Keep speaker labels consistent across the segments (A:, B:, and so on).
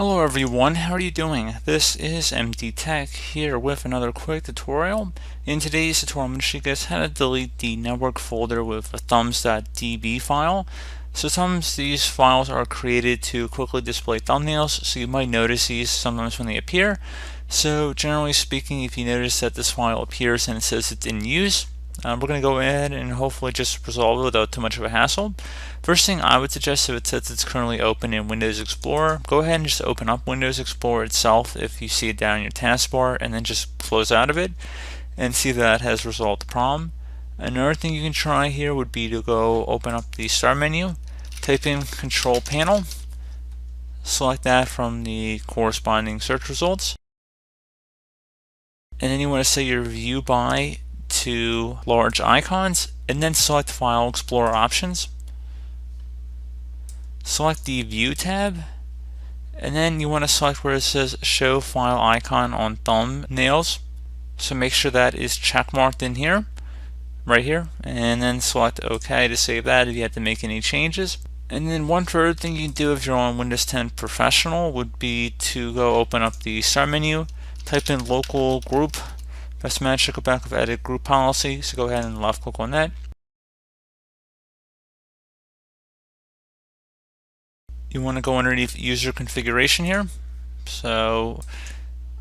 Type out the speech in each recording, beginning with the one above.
A: Hello everyone, how are you doing? This is MD Tech here with another quick tutorial. In today's tutorial, I'm going to show you guys how to delete the network folder with a Thumbs.Db file. So these files are created to quickly display thumbnails, so you might notice these sometimes when they appear. So generally speaking, if you notice that this file appears and it says it's in use, we're going to go ahead and hopefully just resolve it without too much of a hassle. First thing I would suggest, if it says it's currently open in Windows Explorer, go ahead and just open up Windows Explorer itself if you see it down in your taskbar, and then just close out of it and see if that has resolved the problem. Another thing you can try here would be to go open up the Start menu, type in Control Panel, select that from the corresponding search results, and then you want to set your view by to large icons, and then select File Explorer options. Select the View tab, and then you want to select where it says Show File Icon on Thumbnails. So make sure that is checkmarked in here, right here, and then select OK to save that if you have to make any changes. And then one further thing you can do if you're on Windows 10 Professional would be to go open up the Start menu, type in Local Group. Best match to go back with Edit Group Policy, so go ahead and left click on that. You want to go underneath User Configuration here. So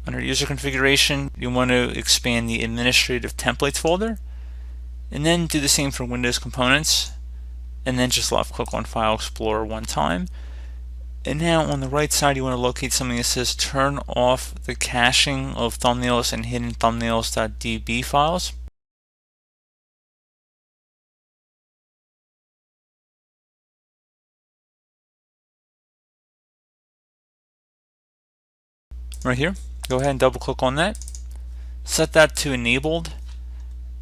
A: under User Configuration, you want to expand the Administrative Templates folder, and then do the same for Windows Components, and then just left click on File Explorer one time. And now on the right side, you want to locate something that says turn off the caching of thumbnails and hidden thumbnails.db files. Right here, go ahead and double click on that. Set that to enabled,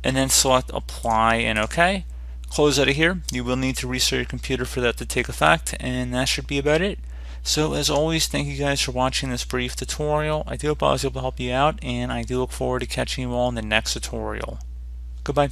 A: and then select apply and OK. Close out of here. You will need to restart your computer for that to take effect, and that should be about it. So as always, thank you guys for watching this brief tutorial. I do hope I was able to help you out, and I do look forward to catching you all in the next tutorial. Goodbye.